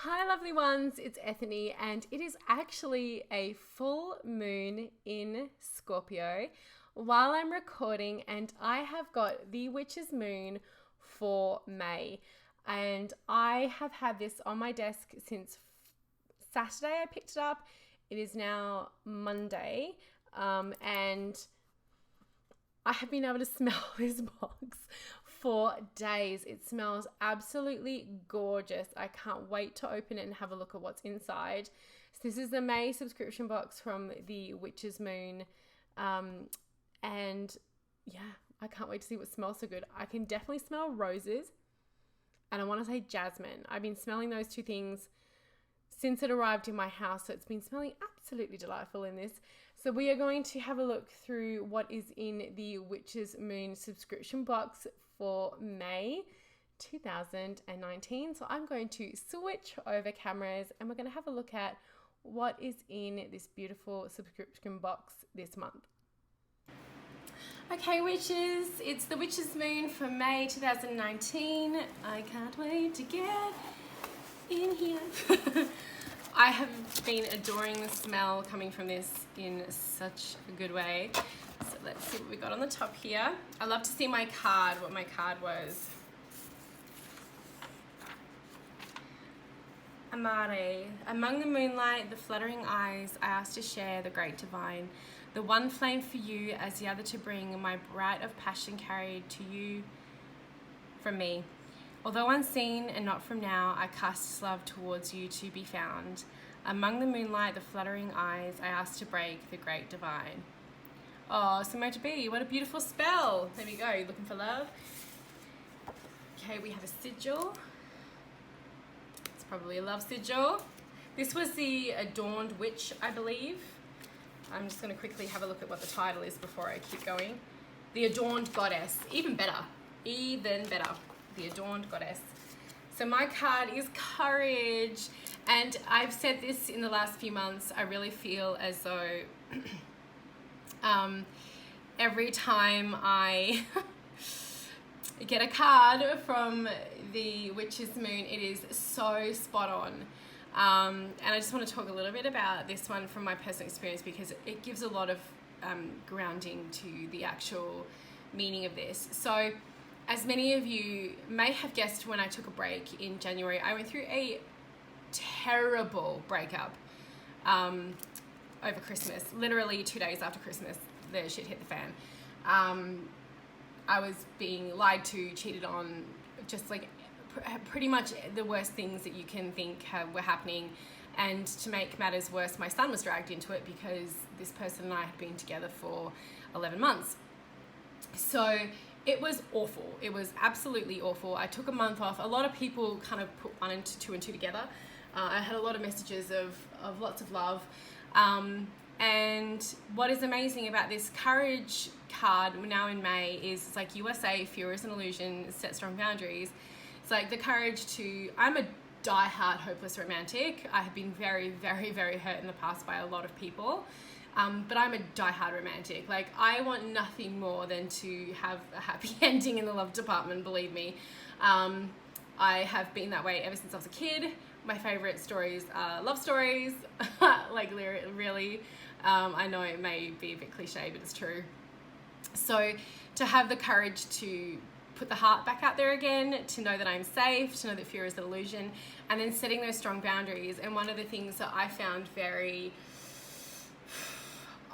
Hi lovely ones, it's Ethany and it is actually a full moon in Scorpio while I'm recording, and I have got the witch's moon for May, and I have had this on my desk since Saturday. I picked it up. It is now Monday, and I have been able to smell this box for days. It smells absolutely gorgeous. I can't wait to open it and have a look at what's inside. So this is the May subscription box from the Witch's Moon. And yeah, I can't wait to see what smells so good. I can definitely smell roses, and I want to say jasmine. I've been smelling those two things since it arrived in my house, so it's been smelling absolutely delightful in this. So we are going to have a look through what is in the Witch's Moon subscription box for May 2019. So I'm going to switch over cameras and we're going to have a look at what is in this beautiful subscription box this month. Okay, witches, it's the Witch's Moon for May 2019. I can't wait to get in here. I have been adoring the smell coming from this in such a good way. So let's see what we got on the top here. I love to see my card, what my card was. Amare, among the moonlight, the fluttering eyes, I ask to share the great divine. The one flame for you as the other to bring my bright of passion carried to you from me. Although unseen and not from now, I cast this love towards you to be found. Among the moonlight, the fluttering eyes, I ask to break the great divine. Oh, somewhere to be. What a beautiful spell. There we go. Looking for love. Okay, we have a sigil. It's probably a love sigil. This was the Adorned Witch, I believe. I'm just going to quickly have a look at what the title is before I keep going. The Adorned Goddess. Even better. Even better. The Adorned Goddess. So my card is Courage, and I've said this in the last few months. I really feel as though every time I get a card from the Witch's Moon, it is so spot on. And I just want to talk a little bit about this one from my personal experience, because it gives a lot of grounding to the actual meaning of this. So as many of you may have guessed, when I took a break in January, I went through a terrible breakup over Christmas. Literally 2 days after Christmas, the shit hit the fan. I was being lied to, cheated on, just like pretty much the worst things that you can think were happening. And to make matters worse, my son was dragged into it because this person and I had been together for 11 months. So it was awful. It was absolutely awful. I took a month off. A lot of people kind of put one and two together. I had a lot of messages of lots of love. And what is amazing about this Courage card now in May is it's like USA, fear is an illusion, set strong boundaries. It's like the courage to, I'm a die-hard hopeless romantic. I have been very, very, very hurt in the past by a lot of people. But I'm a die-hard romantic. Like, I want nothing more than to have a happy ending in the love department, believe me. I have been that way ever since I was a kid. My favorite stories are love stories. Like, really. I know it may be a bit cliche, but it's true. So to have the courage to put the heart back out there again, to know that I'm safe, to know that fear is an illusion, and then setting those strong boundaries. And one of the things that I found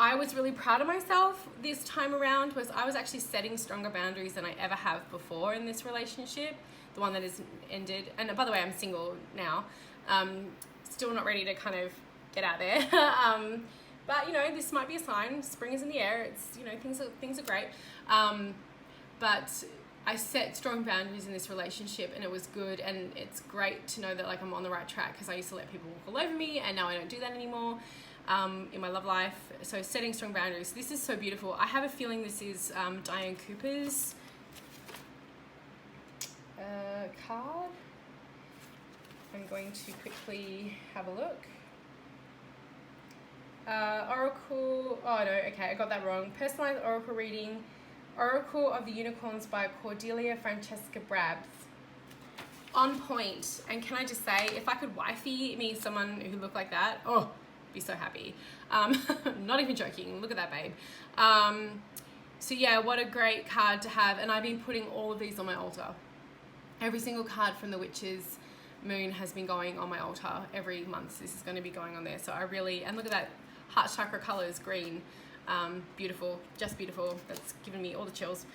I was really proud of myself this time around was I was actually setting stronger boundaries than I ever have before in this relationship, the one that has ended. And by the way, I'm single now. Still not ready to kind of get out there. But you know, this might be a sign. Spring is in the air. It's, you know, things are great. But I set strong boundaries in this relationship, and it was good. And it's great to know that like I'm on the right track, because I used to let people walk all over me, and now I don't do that anymore. In my love life. So setting strong boundaries. This is so beautiful. I have a feeling this is Diane Cooper's card. I'm going to quickly have a look. Oracle, oh no, okay, I got that wrong. Personalized Oracle reading, Oracle of the Unicorns by Cordelia Francesca Brabs. on point. And can I just say, if I could wifey me someone who looked like that, oh, be so happy. Not even joking. Look at that, babe. So yeah, what a great card to have. And I've been putting all of these on my altar. Every single card from the Witch's Moon has been going on my altar every month. This is going to be going on there. So I really, and look at that heart chakra colors, green. Beautiful, just beautiful. That's given me all the chills.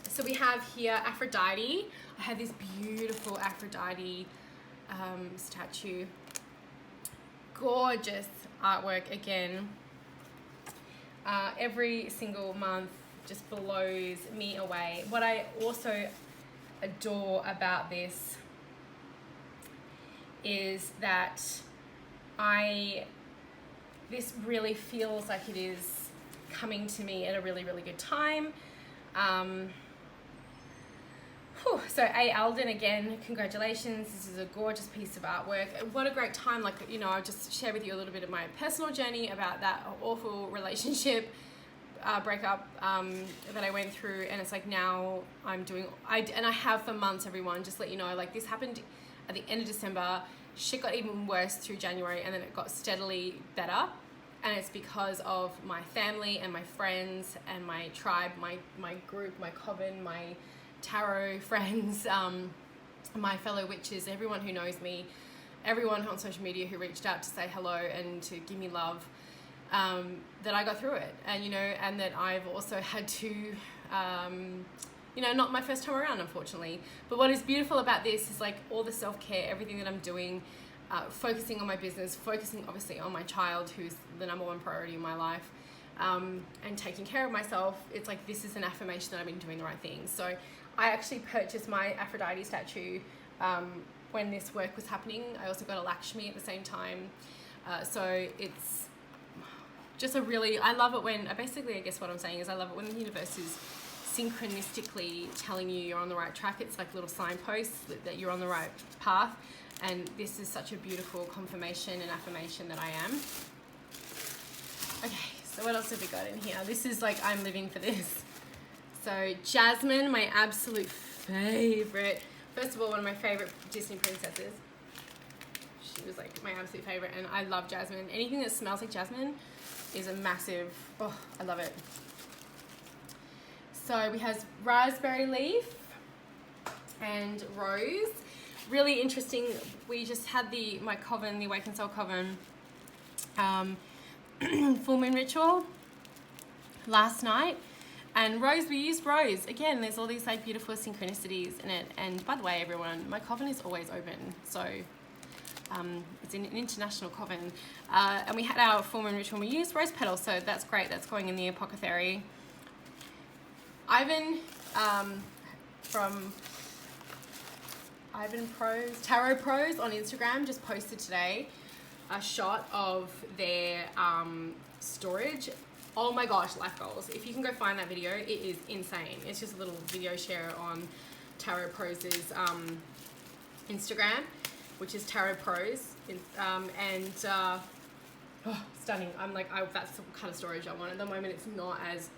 So we have here Aphrodite. I have this beautiful Aphrodite statue. Gorgeous artwork again. Every single month just blows me away. What I also adore about this is that this really feels like it is coming to me at a really, really good time. So A. Alden, again, congratulations. This is a gorgeous piece of artwork. What a great time. Like, you know, I'll just share with you a little bit of my personal journey about that awful relationship breakup that I went through. And it's like now I'm doing, and I have for months, everyone, just let you know, like this happened at the end of December. Shit got even worse through January, and then it got steadily better. And it's because of my family and my friends and my tribe, my group, my coven, my tarot friends, my fellow witches, everyone who knows me, everyone on social media who reached out to say hello and to give me love, that I got through it. And, you know, and that I've also had to, you know, not my first time around, unfortunately. But what is beautiful about this is like all the self-care, everything that I'm doing, focusing on my business, focusing obviously on my child, who's the number one priority in my life, and taking care of myself. It's like, this is an affirmation that I've been doing the right things. So I actually purchased my Aphrodite statue when this work was happening. I also got a Lakshmi at the same time. So it's just a really, I love it when, basically I guess what I'm saying is I love it when the universe is synchronistically telling you you're on the right track. It's like little signposts that you're on the right path. And this is such a beautiful confirmation and affirmation that I am. Okay, so what else have we got in here? This is like, I'm living for this. So Jasmine, my absolute favorite. First of all, one of my favorite Disney princesses. She was like my absolute favorite, and I love Jasmine. Anything that smells like Jasmine is a massive, oh, I love it. So we have raspberry leaf and rose. Really interesting. We just had my coven, the Awakened Soul Coven, full moon ritual last night. And rose, we used rose. Again, there's all these like beautiful synchronicities in it. And by the way, everyone, my coven is always open. So it's an international coven. And we had our full moon ritual and we used rose petals. So that's great. That's going in the apothecary. Ivan from Ivan Pros, Tarot Pros on Instagram just posted today a shot of their storage. Oh my gosh, life goals. If you can go find that video, it is insane. It's just a little video share on Tarot Pros' Instagram, which is Tarot Pros. Oh, stunning. I'm like, that's the kind of storage I want. At the moment, it's not as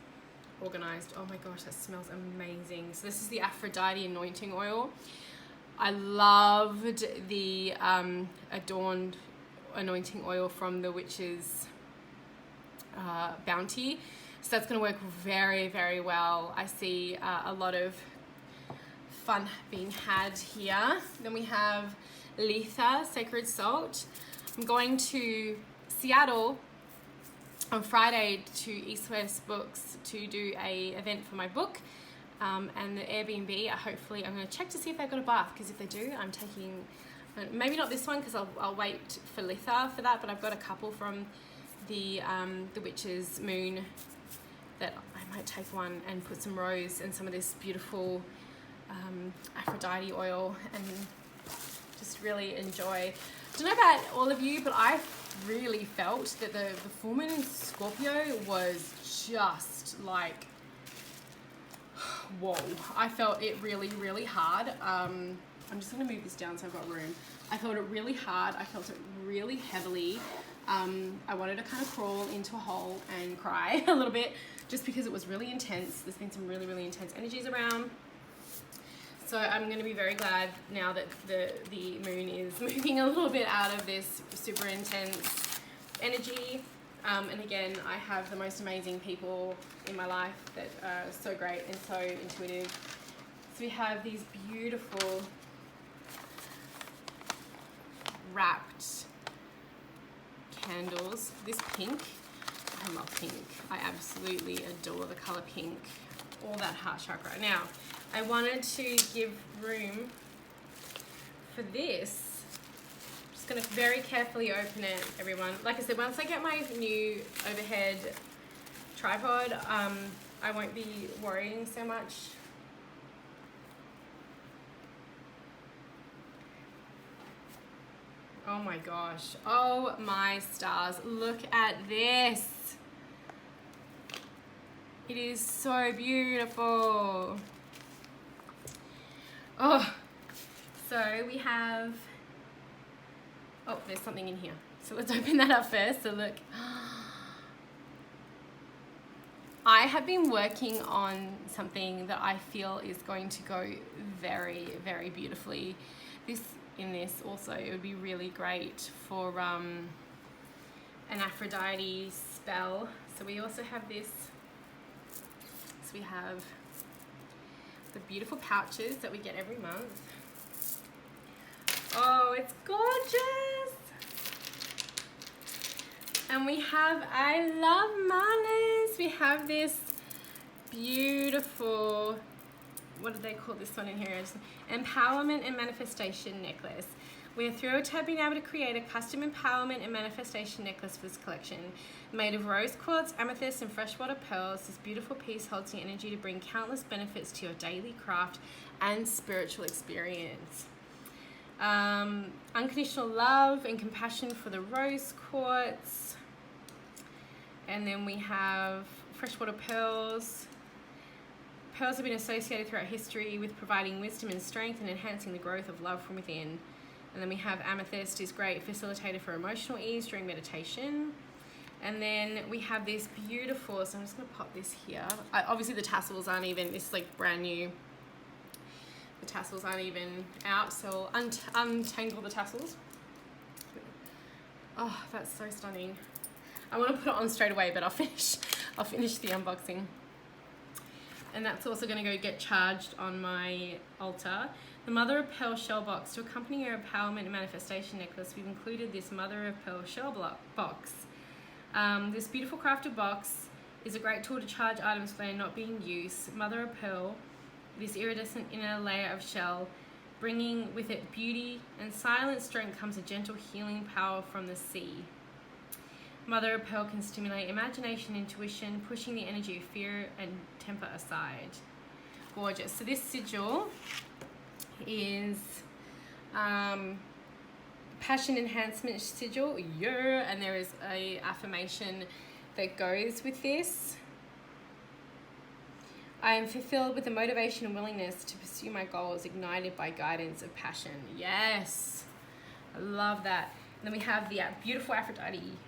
organized. Oh my gosh, that smells amazing. So this is the Aphrodite anointing oil. I loved the adorned anointing oil from the Witch's Bounty. So that's going to work very, very well. I see a lot of fun being had here. Then we have Letha, Sacred Salt. I'm going to Seattle on Friday to East West Books to do a event for my book. And the Airbnb, hopefully I'm going to check to see if they've got a bath, because if they do, I'm taking, maybe not this one because I'll wait for Litha for that, but I've got a couple from the Witch's Moon that I might take one and put some rose and some of this beautiful Aphrodite oil and just really enjoy. I don't know about all of you, but I really felt that the full moon in Scorpio was just like, whoa. I felt it really, really hard. I'm just going to move this down so I've got room. I felt it really hard. I felt it really heavily. I wanted to kind of crawl into a hole and cry a little bit just because it was really intense. There's been some really, really intense energies around. So I'm going to be very glad now that the moon is moving a little bit out of this super intense energy. And again, I have the most amazing people in my life that are so great and so intuitive. So we have these beautiful wrapped candles. This pink, I love pink. I absolutely adore the color pink. All that heart chakra. Now, I wanted to give room for this. I'm just going to very carefully open it, everyone. Like I said, once I get my new overhead tripod, I won't be worrying so much. Oh my gosh. Oh my stars. Look at this. It is so beautiful. Oh, so we have, oh, there's something in here. So let's open that up first. So look, I have been working on something that I feel is going to go very, very beautifully. In this also, it would be really great for an Aphrodite spell. So we also have this. So we have the beautiful pouches that we get every month. Oh, it's gorgeous. And we have, I love manas. We have this beautiful, what do they call this one in here? It's empowerment and manifestation necklace. We're thrilled to have been able to create a custom empowerment and manifestation necklace for this collection. Made of rose quartz, amethyst, and freshwater pearls, this beautiful piece holds the energy to bring countless benefits to your daily craft and spiritual experience. Unconditional love and compassion for the rose quartz. And then we have freshwater pearls. Pearls have been associated throughout history with providing wisdom and strength and enhancing the growth of love from within. And then we have amethyst is great facilitator for emotional ease during meditation. And then we have this beautiful, so I'm just going to pop this here. Obviously the tassels aren't even, this is like brand new. The tassels aren't even out, so I'll untangle the tassels. Oh, that's so stunning. I want to put it on straight away, but I'll finish the unboxing. And that's also going to go get charged on my altar. The Mother of Pearl shell box. To accompany your empowerment and manifestation necklace, we've included this Mother of Pearl shell box. This beautiful crafted box is a great tool to charge items when not being used. Mother of Pearl, this iridescent inner layer of shell, bringing with it beauty and silent strength comes a gentle healing power from the sea. Mother of Pearl can stimulate imagination, intuition, pushing the energy of fear and temper aside. Gorgeous. So this sigil is passion enhancement sigil, yeah, and there is a affirmation that goes with this. I am fulfilled with the motivation and willingness to pursue my goals, ignited by guidance of passion. Yes, I love that. And then we have the beautiful Aphrodite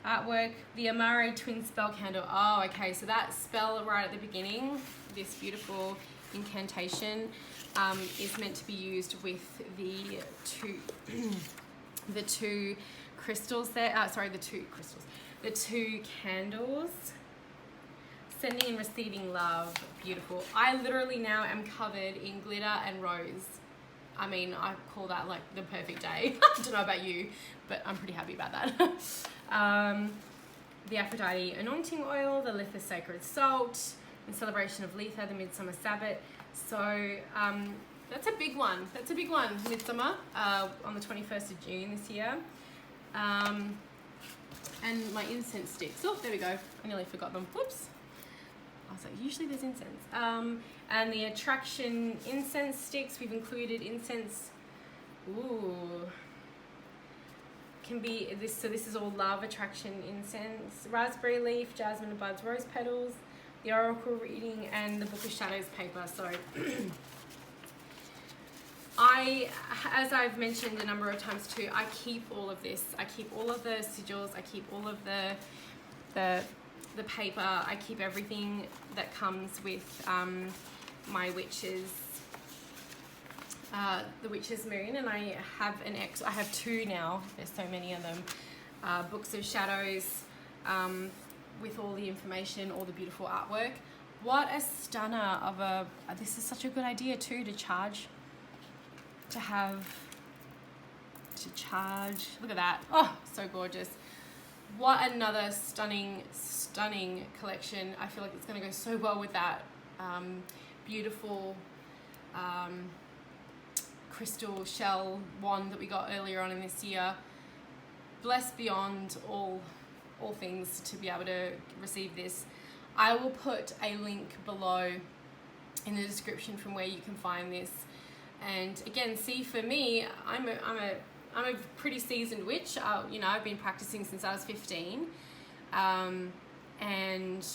artwork, the Amare twin spell candle. Oh, okay, so that spell right at the beginning, this beautiful incantation, is meant to be used with the two crystals there. The two candles. Sending and receiving love. Beautiful. I literally now am covered in glitter and rose. I mean, I call that like the perfect day. I don't know about you, but I'm pretty happy about that. The Aphrodite anointing oil, the Litha sacred salt, in celebration of Litha, the Midsummer Sabbath. So that's a big one. That's a big one, Midsummer, on the 21st of June this year. And my incense sticks. Oh, there we go. I nearly forgot them. Whoops. I was like, usually there's incense. And the attraction incense sticks, we've included incense. Ooh. Can be this, so this is all love attraction incense, raspberry leaf, jasmine buds, rose petals, the oracle reading, and the Book of Shadows paper. So as I've mentioned a number of times too, I keep all of this. I keep all of the sigils. I keep all of the paper. I keep everything that comes with my witches The Witch's Moon, and I have I have two now. There's so many of them. Books of Shadows, with all the information, all the beautiful artwork. What a stunner of a... This is such a good idea too, to charge. Look at that. Oh, so gorgeous. What another stunning collection. I feel like it's going to go so well with that beautiful crystal shell wand that we got earlier on in this year. Blessed beyond all things to be able to receive this. I will put a link below in the description from where you can find this. And again, see, for me, I'm a pretty seasoned witch. You know, I've been practicing since I was 15, and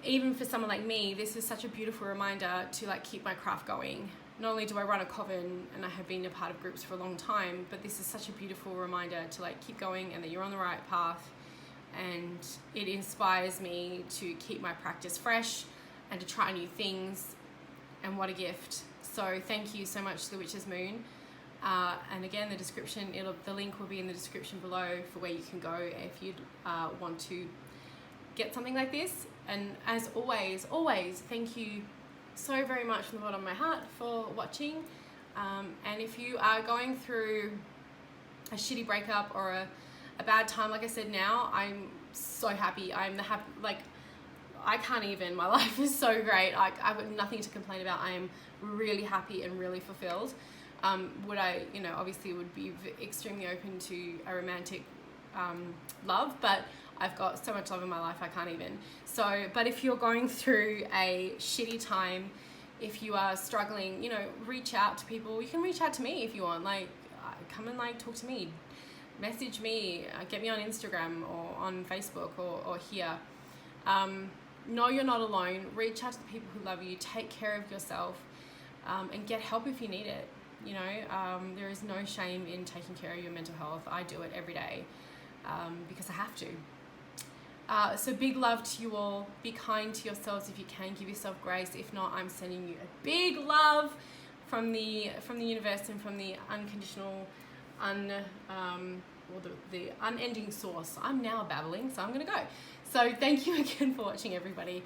even for someone like me, this is such a beautiful reminder to like keep my craft going. Not only do I run a coven and I have been a part of groups for a long time, but this is such a beautiful reminder to like keep going and that you're on the right path. And it inspires me to keep my practice fresh and to try new things. And what a gift. So thank you so much to the Witch's Moon. And again, the link will be in the description below for where you can go if you'd want to get something like this. And as always, thank you so very much from the bottom of my heart for watching. And if you are going through a shitty breakup or a bad time, like I said, now I'm so happy. I can't even. My life is so great. I've got nothing to complain about. I am really happy and really fulfilled. Would I, obviously would be extremely open to a romantic love, but I've got so much love in my life, I can't even. So, but if you're going through a shitty time, if you are struggling, reach out to people. You can reach out to me if you want. Come and talk to me. Message me, get me on Instagram or on Facebook or here. No, you're not alone. Reach out to the people who love you. Take care of yourself, and get help if you need it. There is no shame in taking care of your mental health. I do it every day because I have to. So big love to you all. Be kind to yourselves if you can. Give yourself grace. If not, I'm sending you a big love from the universe and from the unconditional, the unending source. I'm now babbling, so I'm gonna go. So thank you again for watching, everybody.